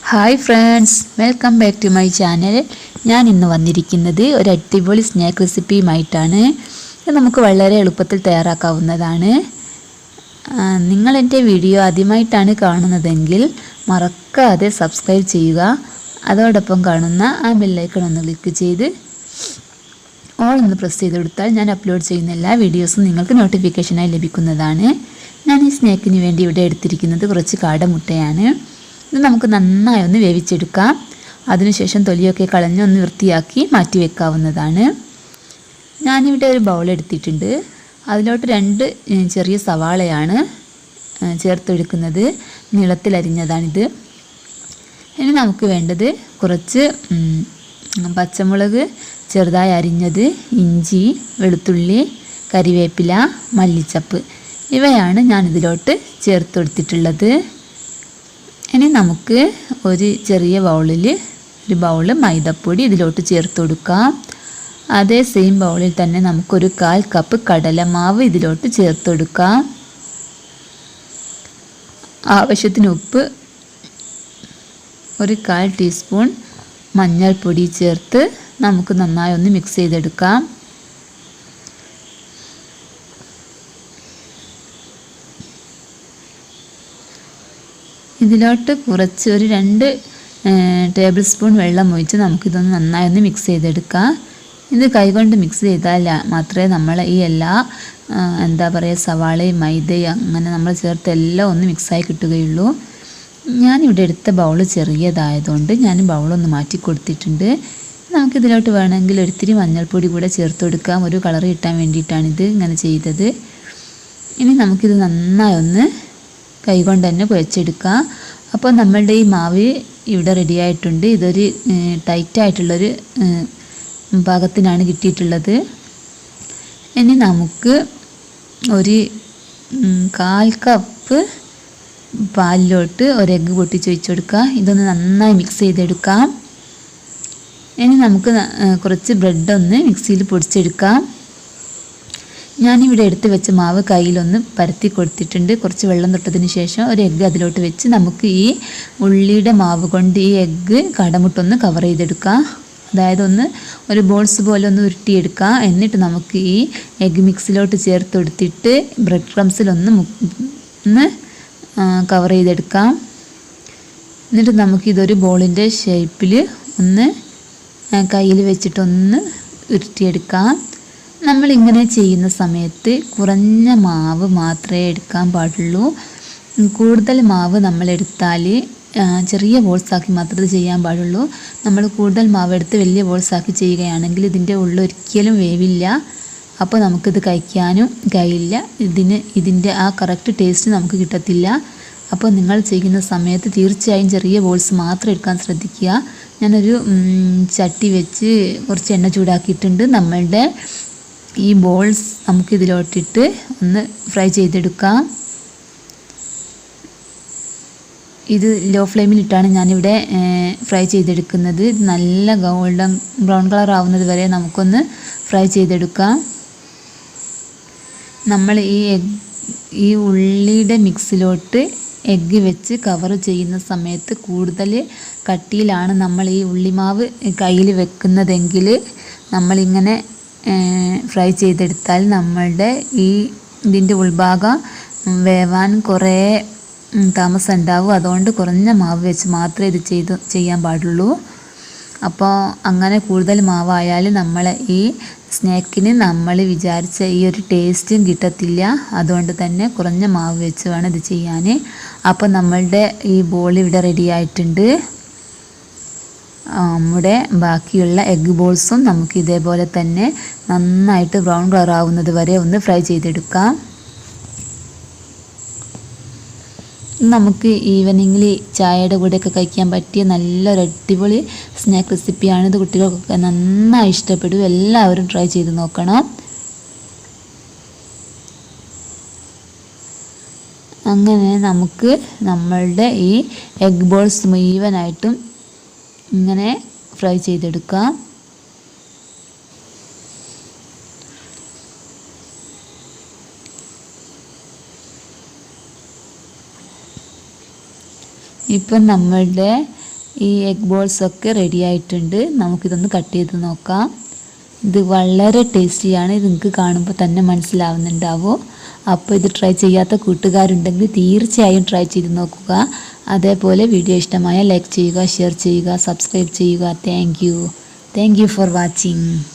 Hi friends, welcome back to my channel. ഞാൻ ഇന്ന് വന്നിരിക്കുന്നത് ഒരു അടിപൊളി സ്നാക്ക് റെസിപ്പിയുമായിട്ടാണ്. ഇത് നമുക്ക് വളരെ എളുപ്പത്തിൽ തയ്യാറാക്കാവുന്നതാണ്. നിങ്ങൾ എൻ്റെ വീഡിയോ ആദ്യമായിട്ടാണ് കാണുന്നതെങ്കിൽ മറക്കാതെ സബ്സ്ക്രൈബ് ചെയ്യുക. അതോടൊപ്പം കാണുന്ന ആ ബെല്ലൈക്കൺ ഒന്ന് ക്ലിക്ക് ചെയ്ത് ഓൾ ഒന്ന് പ്രസ് ചെയ്ത് കൊടുത്താൽ ഞാൻ അപ്ലോഡ് ചെയ്യുന്ന എല്ലാ വീഡിയോസും നിങ്ങൾക്ക് നോട്ടിഫിക്കേഷനായി ലഭിക്കുന്നതാണ്. ഞാൻ ഈ സ്നാക്കിന് വേണ്ടി ഇവിടെ എടുത്തിരിക്കുന്നത് കുറച്ച് കാടമുട്ടയാണ്. ഇത് നമുക്ക് നന്നായി ഒന്ന് വേവിച്ചെടുക്കാം. അതിനുശേഷം തൊലിയൊക്കെ കളഞ്ഞൊന്ന് വൃത്തിയാക്കി മാറ്റി വെക്കാവുന്നതാണ്. ഞാനിവിടെ ഒരു ബൗൾ എടുത്തിട്ടുണ്ട്. അതിലോട്ട് 2 ചെറിയ സവാളയാണ് ചേർത്തെടുക്കുന്നത്. നീളത്തിലരിഞ്ഞതാണിത്. ഇനി നമുക്ക് വേണ്ടത് കുറച്ച് പച്ചമുളക് ചെറുതായി അരിഞ്ഞത്, ഇഞ്ചി, വെളുത്തുള്ളി, കരിവേപ്പില, മല്ലിച്ചപ്പ് ഇവയാണ് ഞാനിതിലോട്ട് ചേർത്ത് കൊടുത്തിട്ടുള്ളത്. ഇനി നമുക്ക് ഒരു ചെറിയ ഒരു ബൗൾ മൈദപ്പൊടി ഇതിലോട്ട് ചേർത്ത് കൊടുക്കാം. അതേ സെയിം ബൗളിൽ തന്നെ നമുക്കൊരു 1/4 കപ്പ് കടലമാവ് ഇതിലോട്ട് ചേർത്ത് കൊടുക്കാം. ആവശ്യത്തിന് ഉപ്പ്, ഒരു 1/4 ടീസ്പൂൺ മഞ്ഞൾപ്പൊടി ചേർത്ത് നമുക്ക് നന്നായി ഒന്ന് മിക്സ് ചെയ്തെടുക്കാം. ഇതിലോട്ട് കുറച്ച് ഒരു 2 ടേബിൾ സ്പൂൺ വെള്ളം ഒഴിച്ച് നമുക്കിതൊന്ന് നന്നായി ഒന്ന് മിക്സ് ചെയ്തെടുക്കാം. ഇത് കൈകൊണ്ട് മിക്സ് ചെയ്താൽ മാത്രമേ നമ്മൾ ഈ എല്ലാ സവാളയും മൈദയും അങ്ങനെ നമ്മൾ ചേർത്ത് എല്ലാം ഒന്ന് മിക്സായി കിട്ടുകയുള്ളൂ. ഞാനിവിടെ എടുത്ത ബൗൾ ചെറിയതായതുകൊണ്ട് ഞാൻ ബൗളൊന്ന് മാറ്റി കൊടുത്തിട്ടുണ്ട്. നമുക്കിതിലോട്ട് വേണമെങ്കിൽ ഒരിത്തിരി മഞ്ഞൾപ്പൊടി കൂടെ ചേർത്ത് കൊടുക്കാം. ഒരു കളർ കിട്ടാൻ വേണ്ടിയിട്ടാണിത് ഇങ്ങനെ ചെയ്തത്. ഇനി നമുക്കിത് നന്നായി ഒന്ന് കൈകൊണ്ട് തന്നെ കുഴച്ചെടുക്കാം. അപ്പോൾ നമ്മളുടെ ഈ മാവ് ഇവിടെ റെഡി ആയിട്ടുണ്ട്. ഇതൊരു ടൈറ്റായിട്ടുള്ളൊരു പാകത്തിനാണ് കിട്ടിയിട്ടുള്ളത്. ഇനി നമുക്ക് ഒരു 1/4 കപ്പ് പാലിലോട്ട് ഒരു എഗ്ഗ് പൊട്ടിച്ച് ഒഴിച്ച് കൊടുക്കാം. ഇതൊന്ന് നന്നായി മിക്സ് ചെയ്തെടുക്കാം. ഇനി നമുക്ക് കുറച്ച് ബ്രെഡൊന്ന് മിക്സിയിൽ പൊടിച്ചെടുക്കാം. ഞാനിവിടെ എടുത്ത് വെച്ച മാവ് കയ്യിലൊന്ന് പരത്തി കൊടുത്തിട്ടുണ്ട്. കുറച്ച് വെള്ളം തൊട്ടതിന് ശേഷം ഒരു എഗ്ഗ് അതിലോട്ട് വെച്ച് നമുക്ക് ഈ ഉള്ളിയുടെ മാവ് കൊണ്ട് ഈ എഗ്ഗ് കടമുട്ടൊന്ന് കവർ ചെയ്തെടുക്കാം. അതായത് ഒരു ബോൾസ് പോലെ ഒന്ന് ഉരുട്ടിയെടുക്കാം. എന്നിട്ട് നമുക്ക് ഈ എഗ്ഗ് മിക്സിലോട്ട് ചേർത്ത് കൊടുത്തിട്ട് ബ്രെഡ് ക്രംസിലൊന്ന് കവർ ചെയ്തെടുക്കാം. എന്നിട്ട് നമുക്കിതൊരു ബോളിൻ്റെ ഷേപ്പിൽ ഒന്ന് കയ്യിൽ വെച്ചിട്ടൊന്ന് ഉരുട്ടിയെടുക്കാം. നമ്മളിങ്ങനെ ചെയ്യുന്ന സമയത്ത് കുറഞ്ഞ മാവ് മാത്രമേ എടുക്കാൻ പാടുള്ളൂ. കൂടുതൽ മാവ് നമ്മളെടുത്താൽ ചെറിയ ബോൾസാക്കി മാത്രമേ ചെയ്യാൻ പാടുള്ളൂ. നമ്മൾ കൂടുതൽ മാവ് എടുത്ത് വലിയ ബോൾസാക്കി ചെയ്യുകയാണെങ്കിൽ ഇതിൻ്റെ ഉള്ളിൽ ഒരിക്കലും വേവില്ല. അപ്പോൾ നമുക്കിത് കഴിക്കാനും കഴിയില്ല. ഇതിൻ്റെ ആ കറക്റ്റ് ടേസ്റ്റ് നമുക്ക് കിട്ടത്തില്ല. അപ്പോൾ നിങ്ങൾ ചെയ്യുന്ന സമയത്ത് തീർച്ചയായും ചെറിയ ബോൾസ് മാത്രം എടുക്കാൻ ശ്രദ്ധിക്കുക. ഞാനൊരു ചട്ടി വെച്ച് കുറച്ച് എണ്ണ ചൂടാക്കിയിട്ടുണ്ട്. നമ്മളുടെ ഈ ബോൾസ് നമുക്കിതിലോട്ടിട്ട് ഒന്ന് ഫ്രൈ ചെയ്തെടുക്കാം. ഇത് ലോ ഫ്ലെയിമിലിട്ടാണ് ഞാനിവിടെ ഫ്രൈ ചെയ്തെടുക്കുന്നത്. നല്ല ഗോൾഡൻ ബ്രൗൺ കളർ ആവുന്നത് വരെ നമുക്കൊന്ന് ഫ്രൈ ചെയ്തെടുക്കാം. നമ്മൾ ഈ ഉള്ളിയുടെ മിക്സിലോട്ട് എഗ്ഗ് വെച്ച് കവർ ചെയ്യുന്ന സമയത്ത് കൂടുതൽ കട്ടിയിലാണ് നമ്മൾ ഈ ഉള്ളിമാവ് കയ്യിൽ വെക്കുന്നതെങ്കിൽ നമ്മളിങ്ങനെ ഫ്രൈ ചെയ്തെടുത്താൽ നമ്മളുടെ ഇതിൻ്റെ ഉൾഭാഗം വേവാൻ കുറേ താമസം ഉണ്ടാവും. അതുകൊണ്ട് കുറഞ്ഞ മാവ് വെച്ച് മാത്രമേ ഇത് ചെയ്യാൻ പാടുള്ളൂ. അപ്പോൾ അങ്ങനെ കൂടുതൽ മാവായാൽ നമ്മൾ ഈ സ്നാക്കിന് നമ്മൾ വിചാരിച്ച ഈ ഒരു ടേസ്റ്റും കിട്ടത്തില്ല. അതുകൊണ്ട് തന്നെ കുറഞ്ഞ മാവ് വെച്ച് വേണം ഇത് ചെയ്യാൻ. അപ്പോൾ നമ്മളുടെ ഈ ബോൾ ഇവിടെ റെഡി ആയിട്ടുണ്ട്. നമ്മുടെ ബാക്കിയുള്ള എഗ്ഗ് ബോൾസും നമുക്ക് ഇതേപോലെ തന്നെ നന്നായിട്ട് ബ്രൗൺ കളർ ആവുന്നത് വരെ ഒന്ന് ഫ്രൈ ചെയ്തെടുക്കാം. നമുക്ക് ഈവനിങ്ങിൽ ചായയുടെ കൂടെയൊക്കെ കഴിക്കാൻ പറ്റിയ നല്ലൊരു അടിപൊളി സ്നാക്ക് റെസിപ്പിയാണ്. ഇത് കുട്ടികൾക്കൊക്കെ നന്നായി ഇഷ്ടപ്പെടും. എല്ലാവരും ട്രൈ ചെയ്ത് നോക്കണം. അങ്ങനെ നമുക്ക് നമ്മളുടെ ഈ എഗ്ഗ് ബോൾസ് മുഴുവനായിട്ടും ഇങ്ങനെ ഫ്രൈ ചെയ്തെടുക്കാം. ഇപ്പം നമ്മളുടെ ഈ എഗ് ബോൾസൊക്കെ റെഡി ആയിട്ടുണ്ട്. നമുക്കിതൊന്ന് കട്ട് ചെയ്ത് നോക്കാം. ഇത് വളരെ ടേസ്റ്റിയാണ്. ഇത് നിങ്ങൾക്ക് കാണുമ്പോൾ തന്നെ മനസ്സിലാവുന്നുണ്ടാവും. അപ്പോൾ ഇത് ട്രൈ ചെയ്യാത്ത കൂട്ടുകാരുണ്ടെങ്കിൽ തീർച്ചയായും ട്രൈ ചെയ്ത് നോക്കുക. അതേപോലെ വീഡിയോ ഇഷ്ടമായ ലൈക്ക് ചെയ്യുക, ഷെയർ ചെയ്യുക, സബ്സ്ക്രൈബ് ചെയ്യുക. Thank you for watching.